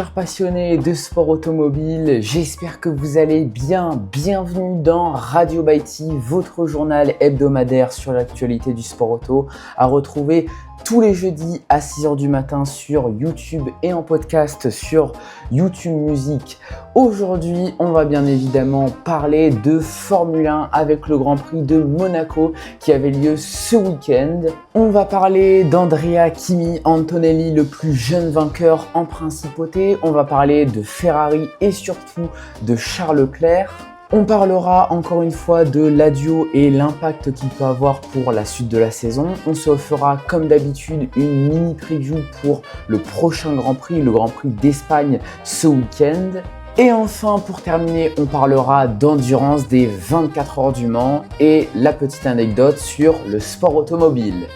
chers passionnés de sport automobile, j'espère que vous allez bien. Bienvenue dans Radio Baity, votre journal hebdomadaire sur l'actualité du sport auto, à retrouver tous les jeudis à 6h du matin sur YouTube et en podcast sur YouTube Music. Aujourd'hui, on va bien évidemment parler de Formule 1 avec le Grand Prix de Monaco qui avait lieu ce week-end. On va parler d'Andrea Kimi Antonelli, le plus jeune vainqueur en principauté. On va parler de Ferrari et surtout de Charles Leclerc. On parlera encore une fois de l'adieu et l'impact qu'il peut avoir pour la suite de la saison. On se fera comme d'habitude une mini preview pour le prochain Grand Prix, le Grand Prix d'Espagne ce week-end. Et enfin, pour terminer, on parlera d'endurance des 24 heures du Mans et la petite anecdote sur le sport automobile.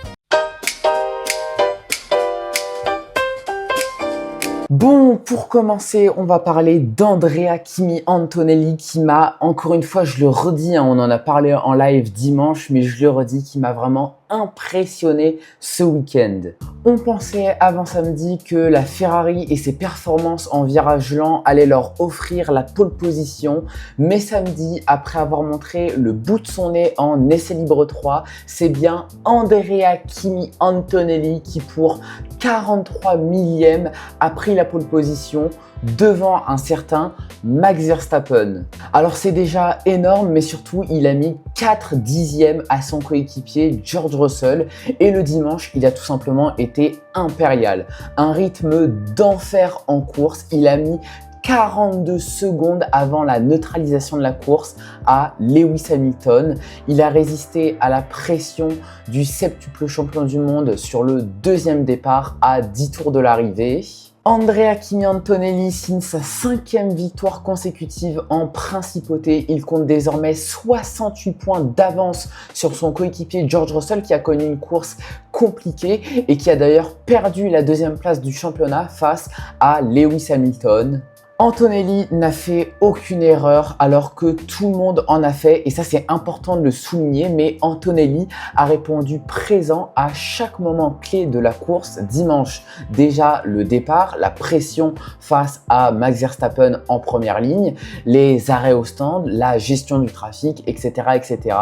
Bon, pour commencer, on va parler d'Andrea Kimi Antonelli qui m'a, encore une fois, je le redis, on en a parlé en live dimanche, mais je le redis, qui m'a vraiment impressionné ce week-end. On pensait avant samedi que la Ferrari et ses performances en virage lent allaient leur offrir la pole position, mais samedi, après avoir montré le bout de son nez en essai libre 3, c'est bien Andrea Kimi Antonelli qui, pour 43 millièmes, a pris la pole position devant un certain Max Verstappen. Alors c'est déjà énorme, mais surtout il a mis 4 dixièmes à son coéquipier George Russell et le dimanche il a tout simplement été impérial. Un rythme d'enfer en course, il a mis 42 secondes avant la neutralisation de la course à Lewis Hamilton. Il a résisté à la pression du septuple champion du monde sur le deuxième départ à 10 tours de l'arrivée. Andrea Kimi Antonelli signe sa 5e victoire consécutive en principauté. Il compte désormais 68 points d'avance sur son coéquipier George Russell qui a connu une course compliquée et qui a d'ailleurs perdu la 2e place du championnat face à Lewis Hamilton. Antonelli n'a fait aucune erreur alors que tout le monde en a fait et ça c'est important de le souligner, mais Antonelli a répondu présent à chaque moment clé de la course dimanche. Déjà le départ, la pression face à Max Verstappen en première ligne, les arrêts au stand, la gestion du trafic, etc. etc.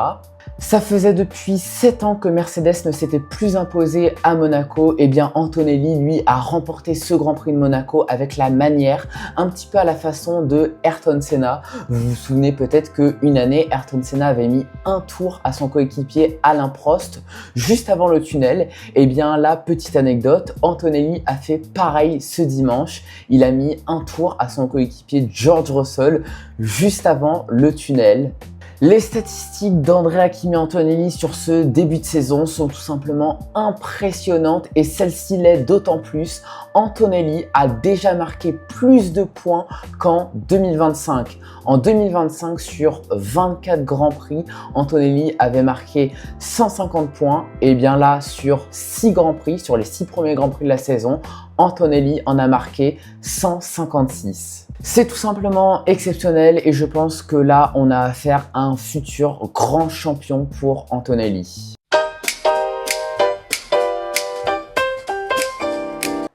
Ça faisait depuis 7 ans que Mercedes ne s'était plus imposé à Monaco. Et bien Antonelli, lui, a remporté ce Grand Prix de Monaco avec la manière, un petit peu à la façon de Ayrton Senna. Vous vous souvenez peut-être qu'une année, Ayrton Senna avait mis un tour à son coéquipier Alain Prost juste avant le tunnel. Et bien là, petite anecdote, Antonelli a fait pareil ce dimanche. Il a mis un tour à son coéquipier George Russell juste avant le tunnel. Les statistiques d'Andrea Kimi Antonelli sur ce début de saison sont tout simplement impressionnantes et celle-ci l'est d'autant plus. Antonelli a déjà marqué plus de points qu'en 2025. En 2025, sur 24 Grands Prix, Antonelli avait marqué 150 points. Et bien là, sur 6 Grands Prix, sur les 6 premiers Grands Prix de la saison, Antonelli en a marqué 156. C'est tout simplement exceptionnel et je pense que là, on a affaire à un futur grand champion pour Antonelli.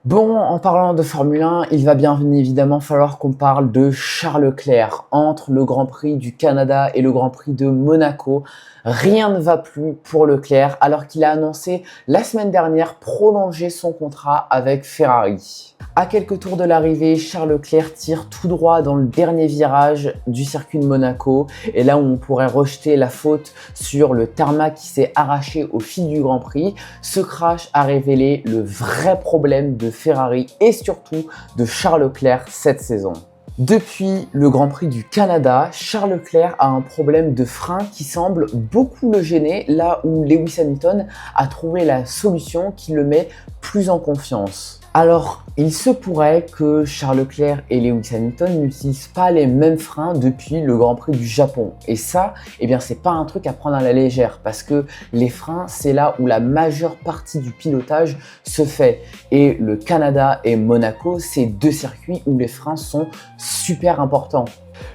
Bon, en parlant de Formule 1, il va bien évidemment falloir qu'on parle de Charles Leclerc. Entre le Grand Prix du Canada et le Grand Prix de Monaco, rien ne va plus pour Leclerc alors qu'il a annoncé la semaine dernière prolonger son contrat avec Ferrari. À quelques tours de l'arrivée, Charles Leclerc tire tout droit dans le dernier virage du circuit de Monaco. Et là où on pourrait rejeter la faute sur le tarmac qui s'est arraché au fil du Grand Prix, ce crash a révélé le vrai problème de Ferrari et surtout de Charles Leclerc cette saison. Depuis le Grand Prix du Canada, Charles Leclerc a un problème de frein qui semble beaucoup le gêner, là où Lewis Hamilton a trouvé la solution qui le met plus en confiance. Alors, il se pourrait que Charles Leclerc et Lewis Hamilton n'utilisent pas les mêmes freins depuis le Grand Prix du Japon. Et ça, eh bien, c'est pas un truc à prendre à la légère parce que les freins, c'est là où la majeure partie du pilotage se fait. Et le Canada et Monaco, c'est deux circuits où les freins sont super importants.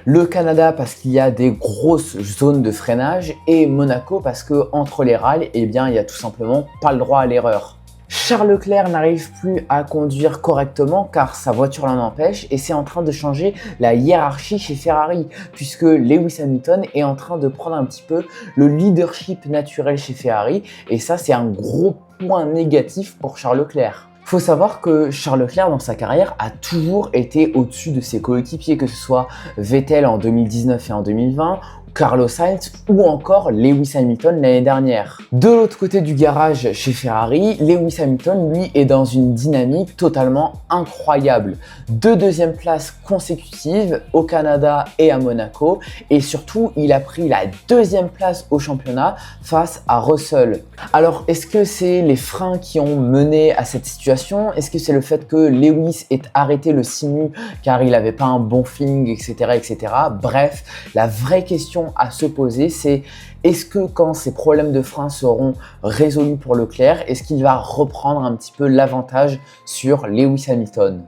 Le Canada parce qu'il y a des grosses zones de freinage et Monaco parce que entre les rails, eh bien, il y a tout simplement pas le droit à l'erreur. Charles Leclerc n'arrive plus à conduire correctement car sa voiture l'en empêche et c'est en train de changer la hiérarchie chez Ferrari puisque Lewis Hamilton est en train de prendre un petit peu le leadership naturel chez Ferrari et ça c'est un gros point négatif pour Charles Leclerc. Faut savoir que Charles Leclerc dans sa carrière a toujours été au-dessus de ses coéquipiers, que ce soit Vettel en 2019 et en 2020, Carlos Sainz ou encore Lewis Hamilton l'année dernière. De l'autre côté du garage chez Ferrari, Lewis Hamilton lui est dans une dynamique totalement incroyable. 2 deuxièmes places consécutives au Canada et à Monaco et surtout il a pris la 2e place au championnat face à Russell. Alors est-ce que c'est les freins qui ont mené à cette situation? Est-ce que c'est le fait que Lewis ait arrêté le simu car il n'avait pas un bon feeling, etc., etc. Bref, la vraie question à se poser, c'est est-ce que quand ces problèmes de frein seront résolus pour Leclerc, est-ce qu'il va reprendre un petit peu l'avantage sur Lewis Hamilton?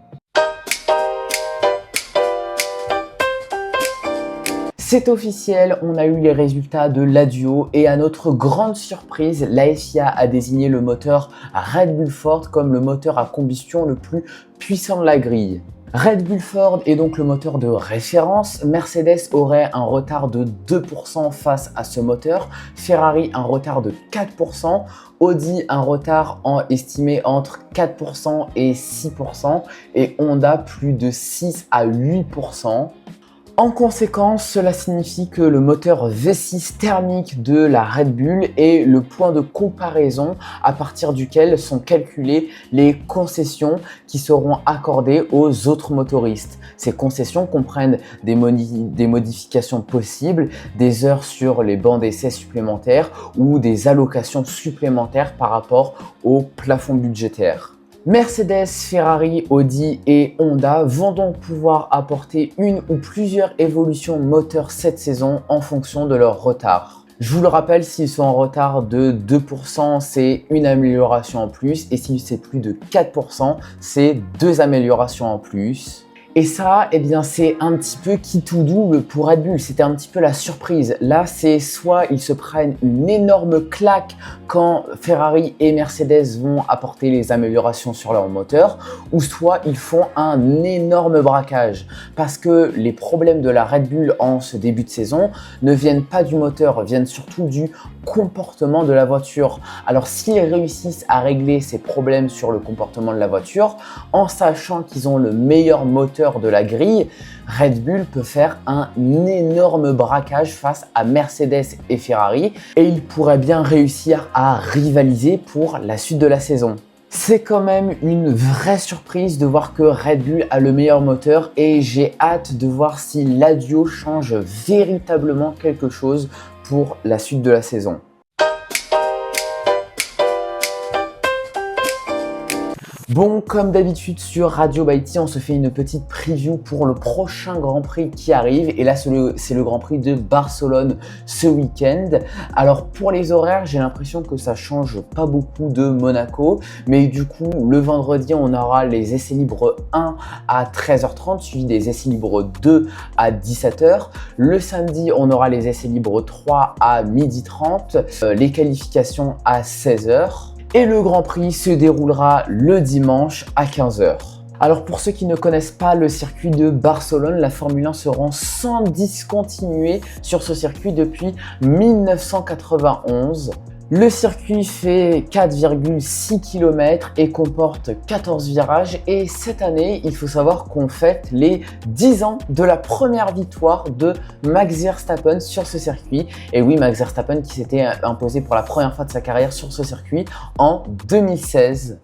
C'est officiel, on a eu les résultats de l'Adio et à notre grande surprise, la FIA a désigné le moteur Red Bull Ford comme le moteur à combustion le plus puissant de la grille. Red Bull Ford est donc le moteur de référence, Mercedes aurait un retard de 2% face à ce moteur, Ferrari un retard de 4%, Audi un retard estimé entre 4% et 6% et Honda plus de 6 à 8%. En conséquence, cela signifie que le moteur V6 thermique de la Red Bull est le point de comparaison à partir duquel sont calculées les concessions qui seront accordées aux autres motoristes. Ces concessions comprennent des modifications possibles, des heures sur les bancs d'essai supplémentaires ou des allocations supplémentaires par rapport au plafond budgétaire. Mercedes, Ferrari, Audi et Honda vont donc pouvoir apporter une ou plusieurs évolutions moteurs cette saison en fonction de leur retard. Je vous le rappelle, s'ils sont en retard de 2%, c'est une amélioration en plus et si c'est plus de 4%, c'est 2 améliorations en plus. Et ça, eh bien, c'est un petit peu qui tout double pour Red Bull. C'était un petit peu la surprise. Là, c'est soit ils se prennent une énorme claque quand Ferrari et Mercedes vont apporter les améliorations sur leur moteur, ou soit ils font un énorme braquage. Parce que les problèmes de la Red Bull en ce début de saison ne viennent pas du moteur, viennent surtout du comportement de la voiture. Alors, s'ils réussissent à régler ces problèmes sur le comportement de la voiture, en sachant qu'ils ont le meilleur moteur de la grille, Red Bull peut faire un énorme braquage face à Mercedes et Ferrari et il pourrait bien réussir à rivaliser pour la suite de la saison. C'est quand même une vraie surprise de voir que Red Bull a le meilleur moteur et j'ai hâte de voir si l'Adio change véritablement quelque chose pour la suite de la saison. Bon, comme d'habitude sur Radio Baïti, on se fait une petite preview pour le prochain Grand Prix qui arrive. Et là, c'est le Grand Prix de Barcelone ce week-end. Alors, pour les horaires, j'ai l'impression que ça change pas beaucoup de Monaco. Mais du coup, le vendredi, on aura les essais libres 1 à 13h30, suivi des essais libres 2 à 17h. Le samedi, on aura les essais libres 3 à 12h30, les qualifications à 16h. Et le Grand Prix se déroulera le dimanche à 15h. Alors pour ceux qui ne connaissent pas le circuit de Barcelone, la Formule 1 se rend sans discontinuer sur ce circuit depuis 1991. Le circuit fait 4,6 km et comporte 14 virages et cette année, il faut savoir qu'on fête les 10 ans de la première victoire de Max Verstappen sur ce circuit. Et oui, Max Verstappen qui s'était imposé pour la première fois de sa carrière sur ce circuit en 2016.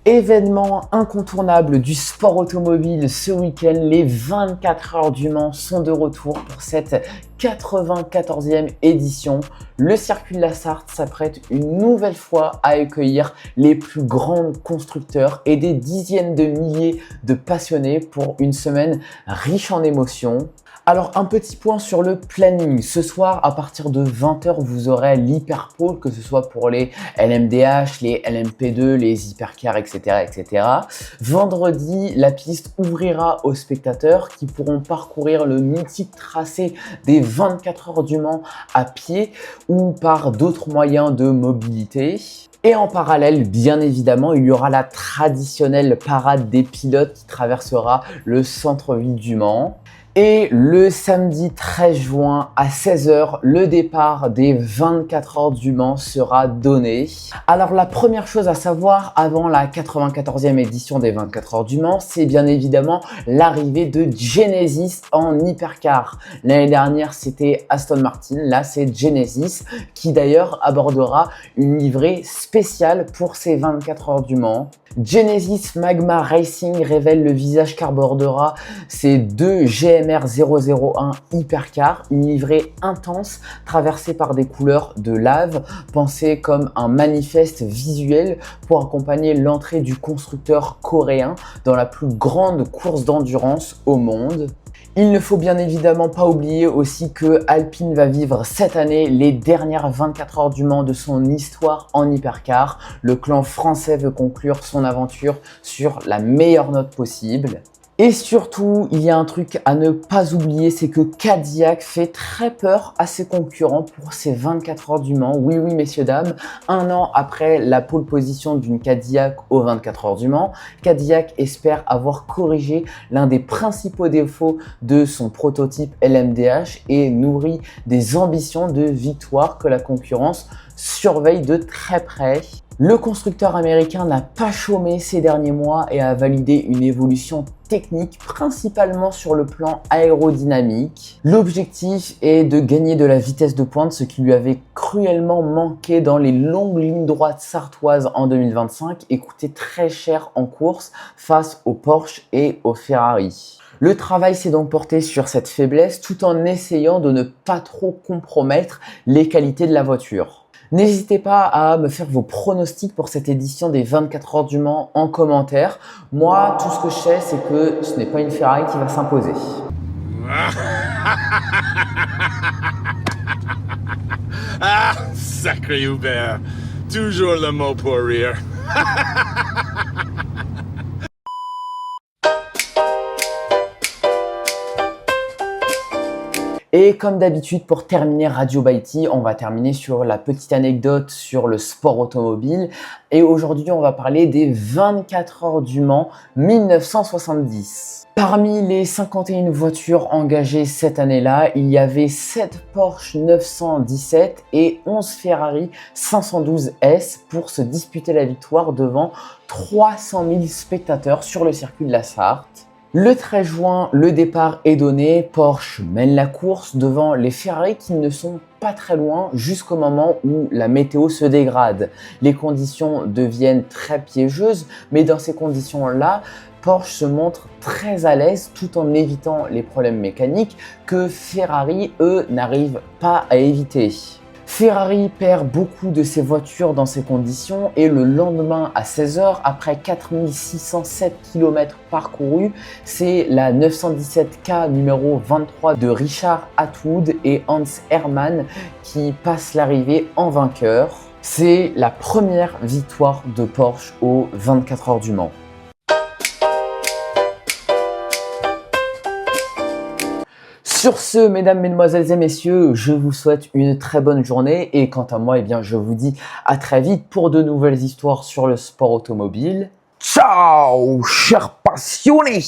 Événement incontournable du sport automobile ce week-end, les 24 heures du Mans sont de retour pour cette 94e édition. Le circuit de la Sarthe s'apprête une nouvelle fois à accueillir les plus grands constructeurs et des dizaines de milliers de passionnés pour une semaine riche en émotions. Alors, un petit point sur le planning. Ce soir, à partir de 20 h, vous aurez l'hyperpole, que ce soit pour les LMDH, les LMP2, les hypercars, etc., etc. Vendredi, la piste ouvrira aux spectateurs qui pourront parcourir le mythique tracé des 24 heures du Mans à pied ou par d'autres moyens de mobilité. Et en parallèle, bien évidemment, il y aura la traditionnelle parade des pilotes qui traversera le centre-ville du Mans. Et le samedi 13 juin à 16 h, le départ des 24 heures du Mans sera donné. Alors la première chose à savoir avant la 94e édition des 24 heures du Mans, c'est bien évidemment l'arrivée de Genesis en hypercar. L'année dernière, c'était Aston Martin, là c'est Genesis qui d'ailleurs abordera une livrée spéciale pour ces 24 heures du Mans. Genesis Magma Racing révèle le visage qu'abordera ces deux GMR 001 Hypercar, une livrée intense traversée par des couleurs de lave, pensée comme un manifeste visuel pour accompagner l'entrée du constructeur coréen dans la plus grande course d'endurance au monde. Il ne faut bien évidemment pas oublier aussi que Alpine va vivre cette année les dernières 24 heures du Mans de son histoire en hypercar. Le clan français veut conclure son aventure sur la meilleure note possible. Et surtout, il y a un truc à ne pas oublier, c'est que Cadillac fait très peur à ses concurrents pour ces 24 heures du Mans. Oui, oui, messieurs, dames, un an après la pole position d'une Cadillac aux 24 heures du Mans, Cadillac espère avoir corrigé l'un des principaux défauts de son prototype LMDH et nourrit des ambitions de victoire que la concurrence surveille de très près. Le constructeur américain n'a pas chômé ces derniers mois et a validé une évolution technique, principalement sur le plan aérodynamique. L'objectif est de gagner de la vitesse de pointe, ce qui lui avait cruellement manqué dans les longues lignes droites sartoises en 2025 et coûtait très cher en course face aux Porsche et aux Ferrari. Le travail s'est donc porté sur cette faiblesse tout en essayant de ne pas trop compromettre les qualités de la voiture. N'hésitez pas à me faire vos pronostics pour cette édition des 24 heures du Mans en commentaire. Moi, tout ce que je sais, c'est que ce n'est pas une Ferrari qui va s'imposer. Ah, sacré Hubert. Toujours le mot pour rire. Et comme d'habitude, pour terminer Radio Baïti, on va terminer sur la petite anecdote sur le sport automobile. Et aujourd'hui, on va parler des 24 heures du Mans 1970. Parmi les 51 voitures engagées cette année-là, il y avait 7 Porsche 917 et 11 Ferrari 512S pour se disputer la victoire devant 300 000 spectateurs sur le circuit de la Sarthe. Le 13 juin, le départ est donné, Porsche mène la course devant les Ferrari qui ne sont pas très loin jusqu'au moment où la météo se dégrade. Les conditions deviennent très piégeuses, mais dans ces conditions-là, Porsche se montre très à l'aise tout en évitant les problèmes mécaniques que Ferrari, eux, n'arrivent pas à éviter. Ferrari perd beaucoup de ses voitures dans ces conditions et le lendemain à 16 h, après 4607 km parcourus, c'est la 917K numéro 23 de Richard Attwood et Hans Herrmann qui passe l'arrivée en vainqueur. C'est la première victoire de Porsche aux 24 heures du Mans. Sur ce, mesdames, mesdemoiselles et messieurs, je vous souhaite une très bonne journée et quant à moi, eh bien, je vous dis à très vite pour de nouvelles histoires sur le sport automobile. Ciao, chers passionnés!